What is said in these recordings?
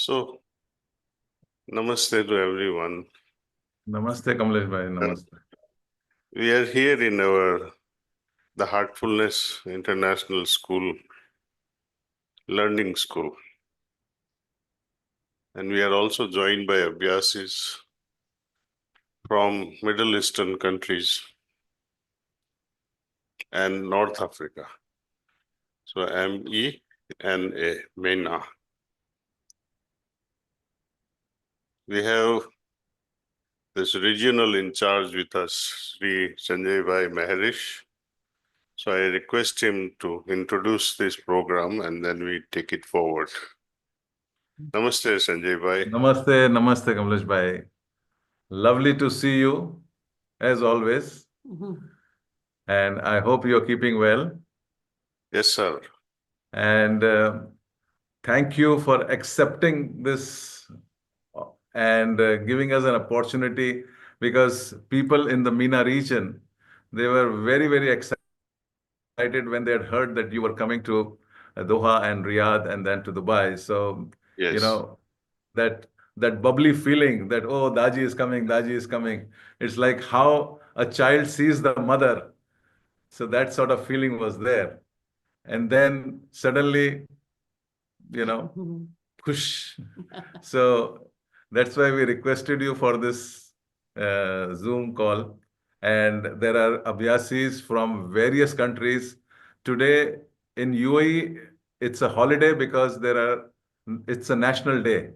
So, namaste to everyone. Namaste, Kamlesh bhai. Namaste. We are here in the Heartfulness International School, Learning School. And we are also joined by Abhyasis from Middle Eastern countries and North Africa. So, MENA, MENA. We have this regional in charge with us, Sri Sanjay Bhai Maharish. So I request him to introduce this program and then we take it forward. Namaste, Sanjay Bhai. Namaste, namaste, Kamlesh bhai. Lovely to see you, as always. And I hope you're keeping well. Yes, sir. And thank you for accepting this and giving us an opportunity, because people in the MENA region, they were very, very excited when they had heard that you were coming to Doha and Riyadh and then to Dubai. So, you Yes. know, that that bubbly feeling that, oh, Daji is coming, Daji is coming. It's like how a child sees the mother. So that sort of feeling was there. And then suddenly, push. So that's why we requested you for this Zoom call. And there are Abhyasis from various countries. Today in UAE, it's a holiday because it's a national day.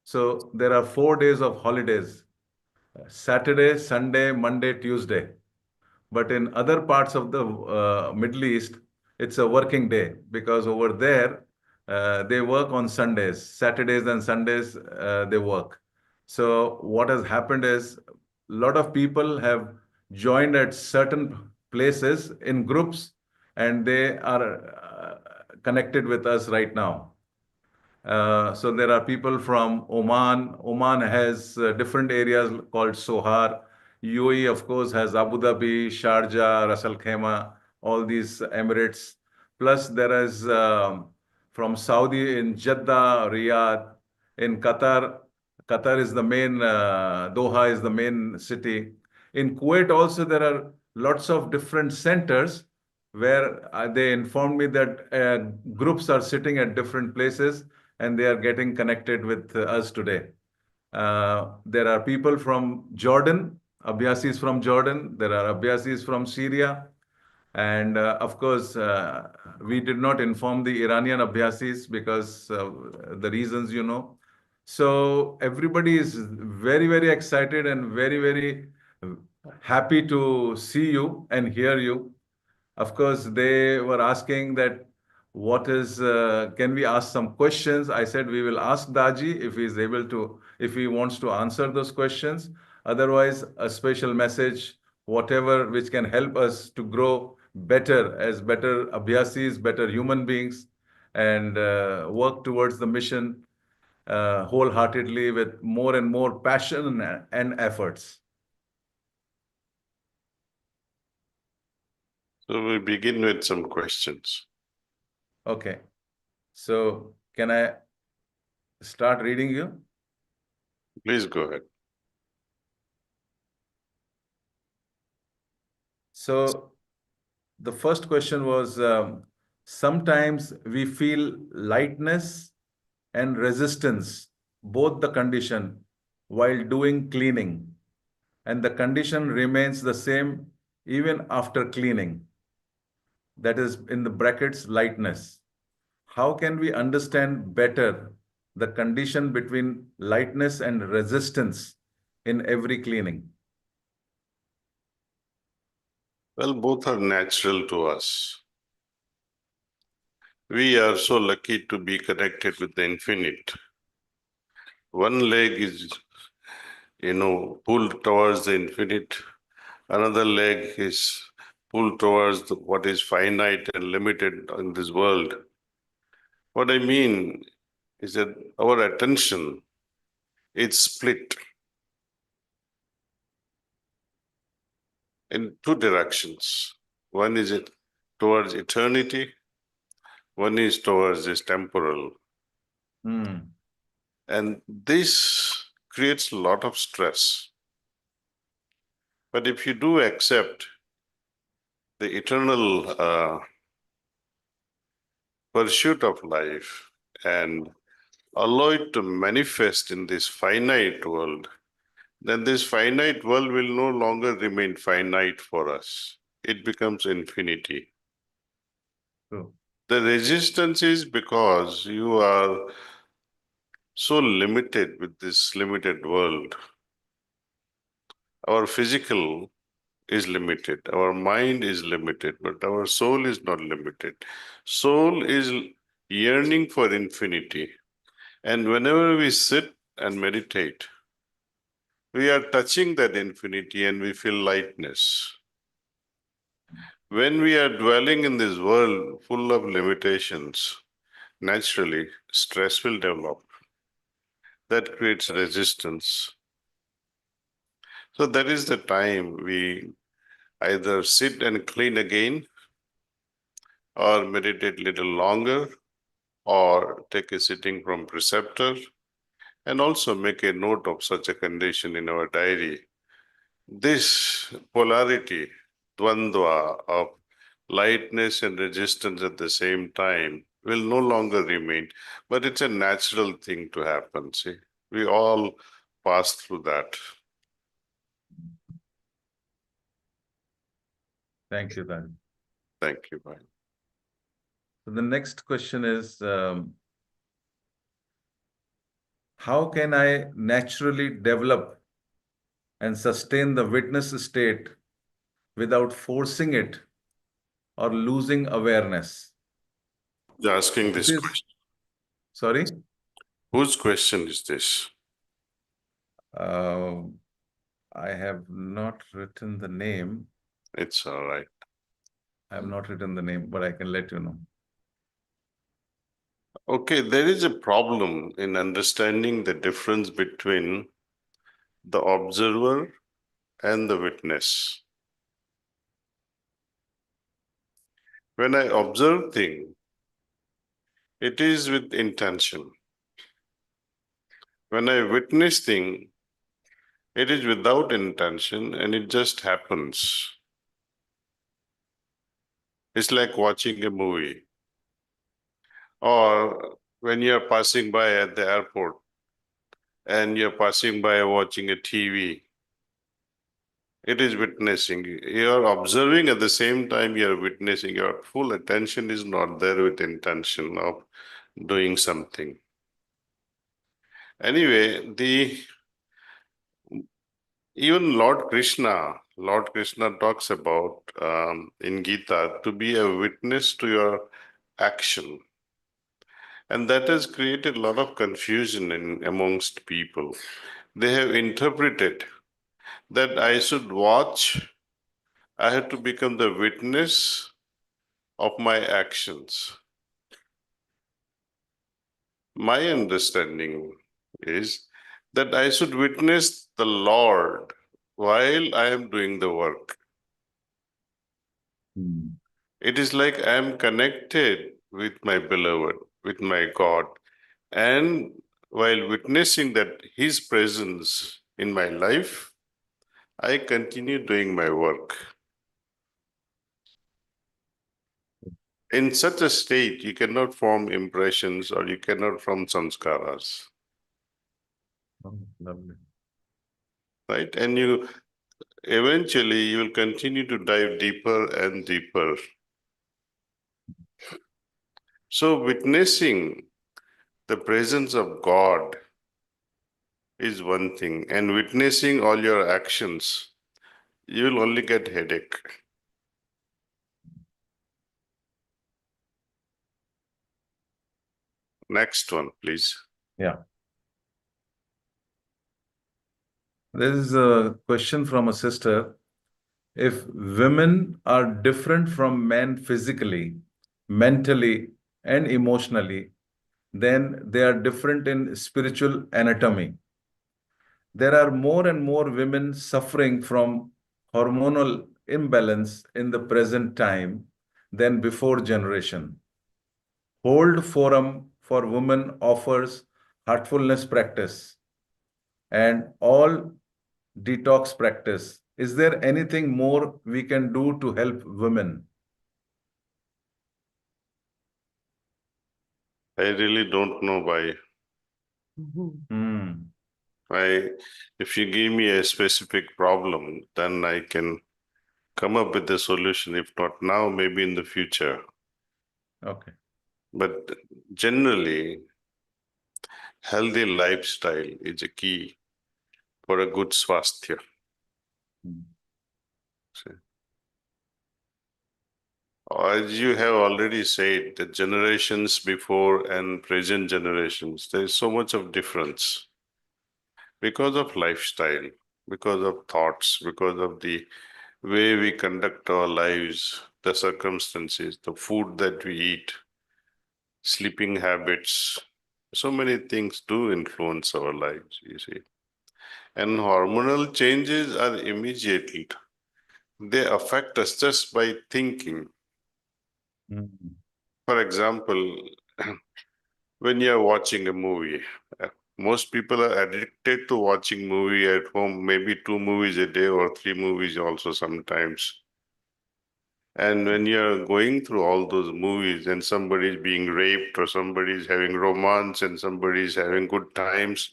So there are 4 days of holidays: Saturday, Sunday, Monday, Tuesday. But in other parts of the Middle East, it's a working day, because over there they work on Sundays. Saturdays and Sundays they work. So what has happened is, a lot of people have joined at certain places in groups, and they are connected with us right now. So there are people from Oman. Oman has different areas called Sohar. UAE, of course, has Abu Dhabi, Sharjah, Ras Al Khaimah, all these Emirates. Plus, there is from Saudi in Jeddah, Riyadh. In Qatar, Qatar is the main, Doha is the main city. In Kuwait also, there are lots of different centers where they informed me that groups are sitting at different places and they are getting connected with us today. There are people from Jordan, Abhyasis from Jordan. There are Abhyasis from Syria. And of course, we did not inform the Iranian Abhyasis because the reasons you know. So everybody is very, very excited and very, very happy to see you and hear you. Of course, they were asking that can we ask some questions? I said we will ask Daji if he wants to answer those questions. Otherwise, a special message, whatever which can help us to grow better as better Abhyasis, better human beings, and work towards the mission wholeheartedly with more and more passion and efforts. So we begin with some questions. Okay. So can I start reading you? Please go ahead. So the first question was, sometimes we feel lightness and resistance, both the condition, while doing cleaning, and the condition remains the same even after cleaning. That is in the brackets, lightness. How can we understand better the condition between lightness and resistance in every cleaning? Well, both are natural to us. We are so lucky to be connected with the infinite. One leg is, pulled towards the infinite. Another leg is pulled towards what is finite and limited in this world. What I mean is that our attention, it's split in two directions. One is towards eternity, one is towards this temporal. And this creates a lot of stress. But if you do accept the eternal pursuit of life and allow it to manifest in this finite world, then this finite world will no longer remain finite for us. It becomes infinity. True. The resistance is because you are so limited with this limited world. Our physical is limited, our mind is limited, but our soul is not limited. Soul is yearning for infinity. And whenever we sit and meditate, we are touching that infinity and we feel lightness. When we are dwelling in this world full of limitations, naturally stress will develop. That creates resistance. So that is the time we either sit and clean again, or meditate little longer, or take a sitting from preceptor, and also make a note of such a condition in our diary. This polarity, dvandva of lightness and resistance at the same time will no longer remain, but it's a natural thing to happen. See, we all pass through that. Thank you, Daaji. Thank you, bye. So the next question is, how can I naturally develop and sustain the witness state without forcing it or losing awareness? You're asking It this is, question. sorry? Whose question is this? Uh, I have not written the name. It's all right. I have not written the name, but I can let you know. Okay, there is a problem in understanding the difference between the observer and the witness. When I observe things, it is with intention. When I witness things, it is without intention and it just happens. It's like watching a movie. Or when you're passing by at the airport and you're passing by watching a TV, it is witnessing. You're observing at the same time you're witnessing. Your full attention is not there with intention of doing something. Anyway, even Lord Krishna talks about in Gita to be a witness to your action. And that has created a lot of confusion amongst people. They have interpreted that I should watch, I have to become the witness of my actions. My understanding is that I should witness the Lord while I am doing the work. It is like I am connected with my beloved, with my God. And while witnessing that His presence in my life, I continue doing my work. In such a state, you cannot form impressions or you cannot form samskaras. Oh, lovely. Right? And you eventually you will continue to dive deeper and deeper. So witnessing the presence of God is one thing, and witnessing all your actions, you will only get headache. Next one, please. Yeah. There is a question from a sister. If women are different from men physically, mentally, and emotionally, then they are different in spiritual anatomy. There are more and more women suffering from hormonal imbalance in the present time than before generation. Hold Forum for Women offers heartfulness practice and all detox practice, is there anything more we can do to help women? I really don't know why. Hmm. If you give me a specific problem, then I can come up with a solution. If not now, maybe in the future. Okay. But generally, healthy lifestyle is a key for a good swasthya. Hmm. So, as you have already said, the generations before and present generations, there is so much of difference because of lifestyle, because of thoughts, because of the way we conduct our lives, the circumstances, the food that we eat, sleeping habits. So many things do influence our lives, you see. And hormonal changes are immediate. They affect us just by thinking. Hmm. For example, when you're watching a movie, uh, most people are addicted to watching movie at home, maybe 2 movies a day or 3 movies also sometimes. And when you're going through all those movies and somebody's being raped or somebody's having romance and somebody's having good times,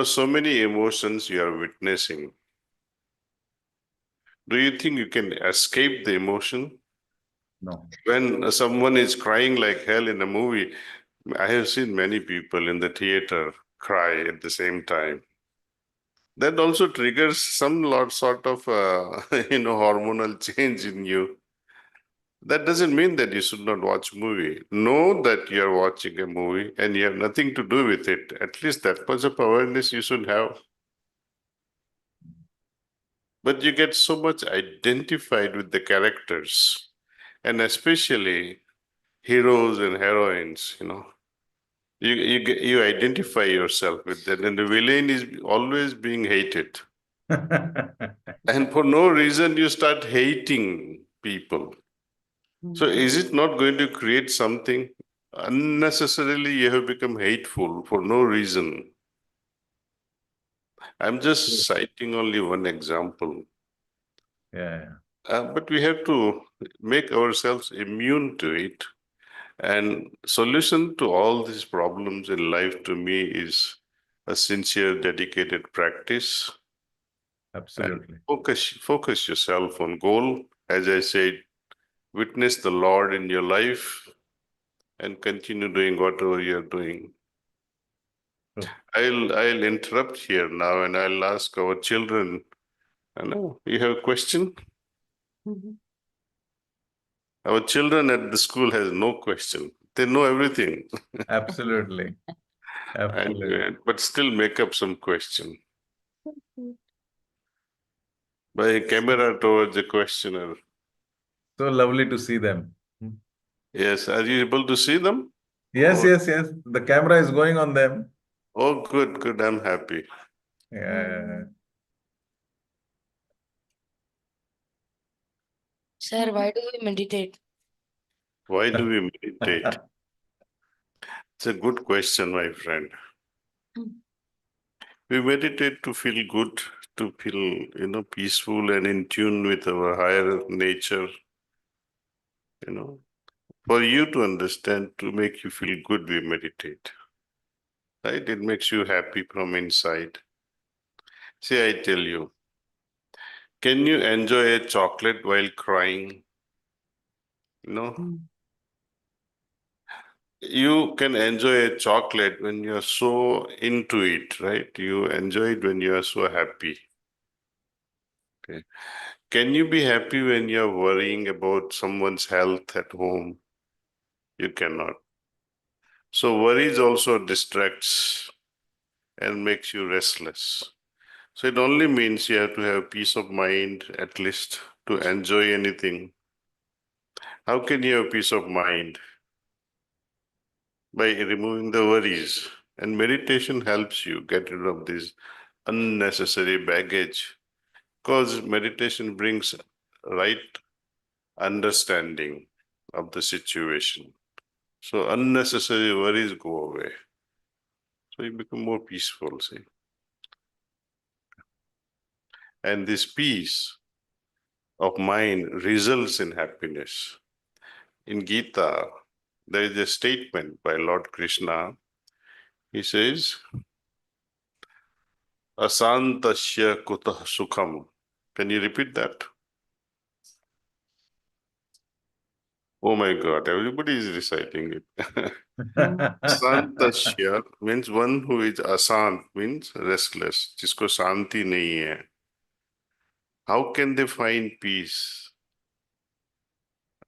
so many emotions you are witnessing. Do you think you can escape the emotion? No. When someone is crying like hell in a movie, I have seen many people in the theater cry at the same time. That also triggers some sort of hormonal change in you. That doesn't mean that you should not watch movie. Know that you're watching a movie and you have nothing to do with it. At least that much of awareness you should have. But you get so much identified with the characters, and especially heroes and heroines. You identify yourself with that, and the villain is always being hated. And for no reason, you start hating people. So is it not going to create something? Unnecessarily, you have become hateful for no reason. I'm just citing only one example. Yeah. But we have to make ourselves immune to it. And solution to all these problems in life to me is a sincere, dedicated practice. And Absolutely. focus yourself on goal. As I said, witness the Lord in your life and continue doing whatever you're doing. True. I'll interrupt here now and I'll ask our children. I know you have a question? Our children at the school has no question. They know everything, Absolutely. and Absolutely. but still make up some question by camera towards the questioner. So lovely to see them. Yes, are you able to see them? Yes, Oh, yes, yes. The camera is going on them. oh, good, good. I'm happy. Yeah. Sir, why do we meditate? Why do we meditate? It's a good question, my friend. We meditate to feel good, to feel, peaceful and in tune with our higher nature, you know. For you to understand, to make you feel good, we meditate. Right? It makes you happy from inside. See, I tell you, can you enjoy a chocolate while crying? No. You can enjoy a chocolate when you're so into it, right? You enjoy it when you're so happy. Okay. Can you be happy when you're worrying about someone's health at home? You cannot. So worries also distracts and makes you restless. So it only means you have to have peace of mind at least to enjoy anything. How can you have peace of mind? By removing the worries. And meditation helps you get rid of this unnecessary baggage because meditation brings right understanding of the situation. So unnecessary worries go away. So you become more peaceful, see. And this peace of mind results in happiness. In Gita, there is a statement by Lord Krishna. He says, Asantasya kutah sukham. Can you repeat that? Oh my God, everybody is reciting it. Asantasya means one who is asant, means restless, जिसको शांति नहीं है. How can they find peace?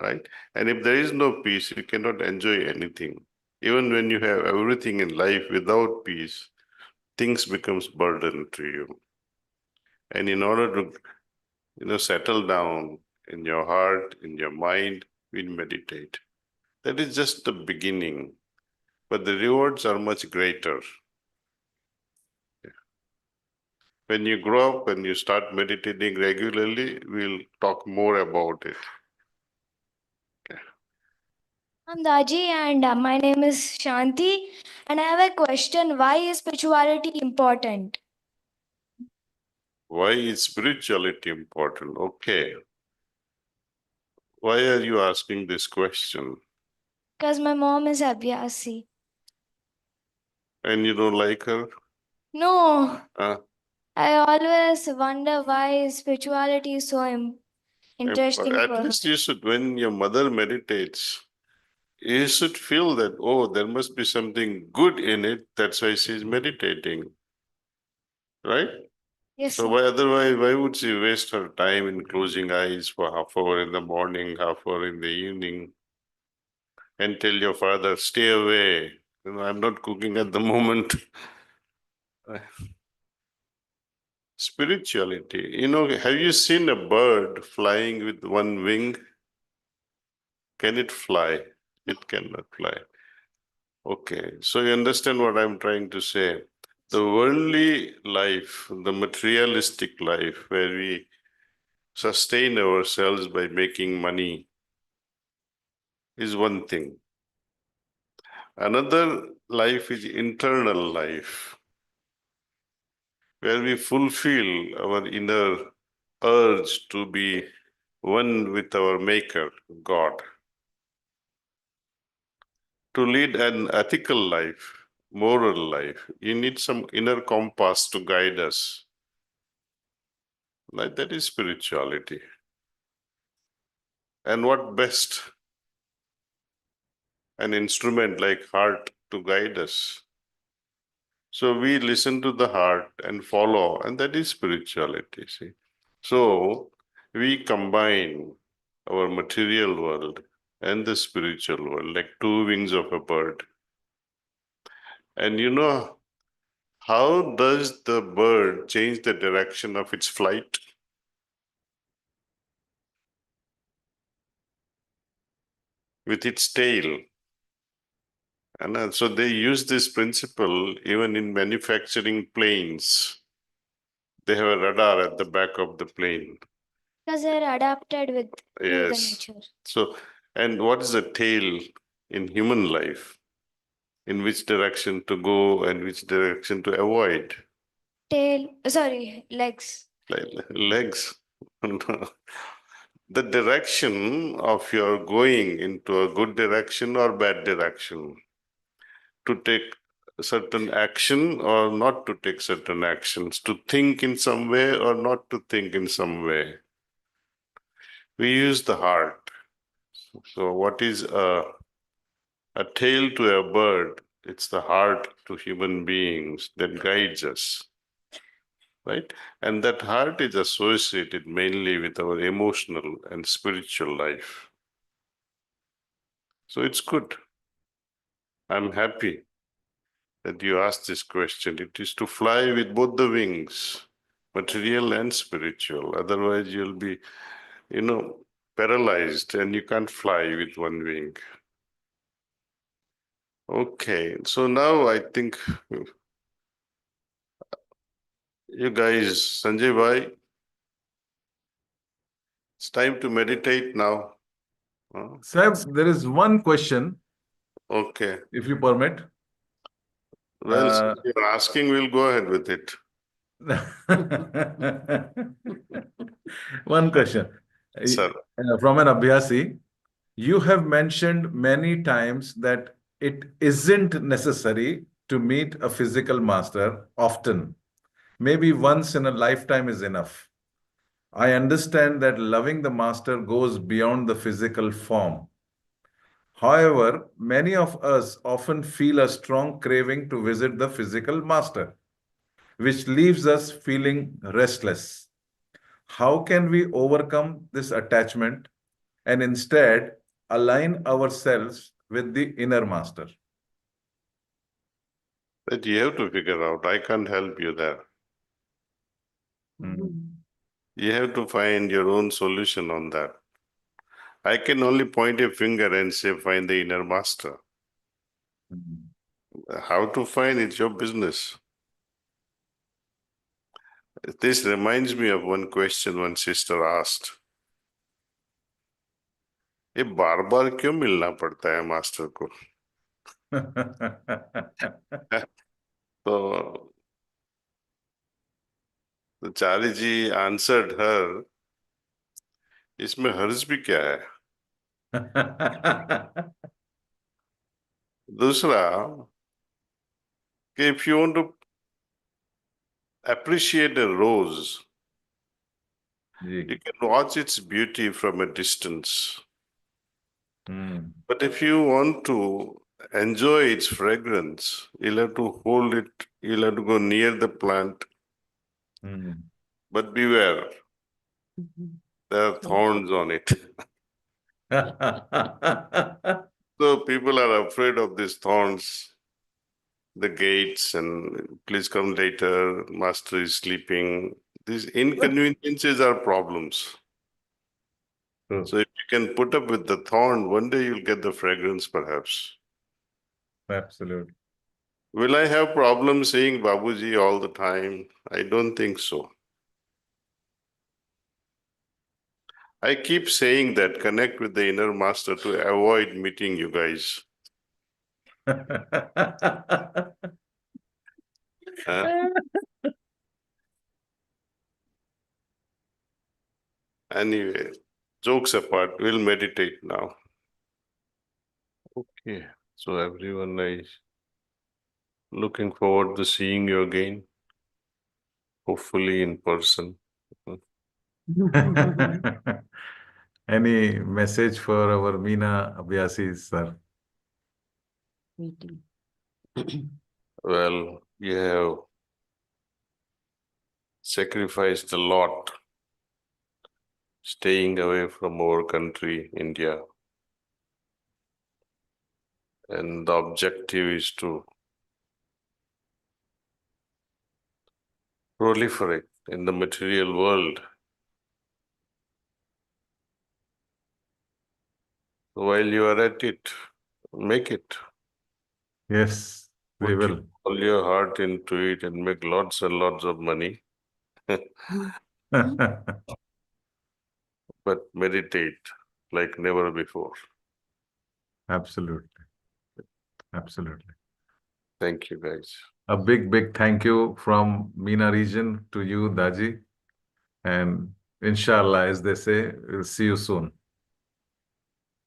Right? And if there is no peace, you cannot enjoy anything. Even when you have everything in life without peace, things becomes burden to you. And in order to settle down in your heart, in your mind, we meditate. That is just the beginning, but the rewards are much greater. When you grow up and you start meditating regularly, we'll talk more about it. I'm Daaji and my name is Shanti and I have a question. Why is spirituality important? Why is spirituality important? Okay. Why are you asking this question? Because my mom is Abhyasi. And you don't like her? No, Uh, I always wonder why spirituality is so interesting At for her. least you should, when your mother meditates, you should feel that, oh, there must be something good in it. That's why she's meditating. Right? Yes, So sir. why would she waste her time in closing eyes for half hour in the morning, half hour in the evening, and tell your father, stay away. I'm not cooking at the moment. Spirituality. Have you seen a bird flying with one wing? Can it fly? It cannot fly. Okay, so you understand what I'm trying to say. The worldly life, the materialistic life, where we sustain ourselves by making money, is one thing. Another life is internal life, where we fulfill our inner urge to be one with our Maker, God. To lead an ethical life, moral life, you need some inner compass to guide us. Like that is spirituality. And what best? An instrument like heart to guide us. So we listen to the heart and follow, and that is spirituality, see. So we combine our material world and the spiritual world like two wings of a bird. And how does the bird change the direction of its flight? With its tail. And so they use this principle even in manufacturing planes. They have a radar at the back of the plane. Because they're adapted to the Yes. nature. So, and what is the tail in human life? In which direction to go and which direction to avoid? Legs. Legs. The direction of your going into a good direction or bad direction. To take certain action or not to take certain actions. To think in some way or not to think in some way. We use the heart. So what is a tail to a bird? It's the heart to human beings that guides us, right? And that heart is associated mainly with our emotional and spiritual life. So it's good. I'm happy that you asked this question. It is to fly with both the wings, material and spiritual. Otherwise, you'll be, paralyzed and you can't fly with one wing. Okay, so now I think you guys, Sanjay bhai, it's time to meditate now. Sir, there is one question, Okay. if you permit. Well, since you're asking, we'll go ahead with it. One question. Sir. From an Abhyasi, you have mentioned many times that it isn't necessary to meet a physical master often. Maybe once in a lifetime is enough. I understand that loving the master goes beyond the physical form. However, many of us often feel a strong craving to visit the physical master, which leaves us feeling restless. How can we overcome this attachment and instead align ourselves with the inner master? That you have to figure out. I can't help you there. You have to find your own solution on that. I can only point a finger and say, find the inner master. How to find it's your business. This reminds me of one question one sister asked. ये बार बार क्यों मिलना पड़ता है master को? So the Chari ji answered her, इसमें हर्ज भी क्या है? दूसरा, कि if you want to appreciate a rose, you can watch its beauty from a distance. But if you want to enjoy its fragrance, you'll have to hold it, you'll have to go near the plant. But beware, there are thorns on it. So people are afraid of these thorns, the gates, and please come later, master is sleeping. These inconveniences are problems. So if you can put up with the thorn, one day you'll get the fragrance perhaps. Absolutely. Will I have problems saying Babuji all the time? I don't think so. I keep saying that connect with the inner master to avoid meeting you guys. Anyway, jokes apart, we'll meditate now. Okay, so everyone is looking forward to seeing you again, hopefully in person. Any message for our MENA Abhyasis, sir? Meeting. Well, you have sacrificed a lot staying away from our country, India. And the objective is to proliferate in the material world. While you are at it, make it. Yes, we Put will. all your heart into it and make lots and lots of money. But meditate like never before. Absolutely. Absolutely. Thank you, guys. A big, big thank you from MENA region to you, Daji. And inshallah, as they say, we'll see you soon.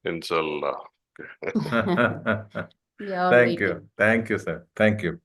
Inshallah. We are Thank waiting. you. Thank you, sir. Thank you.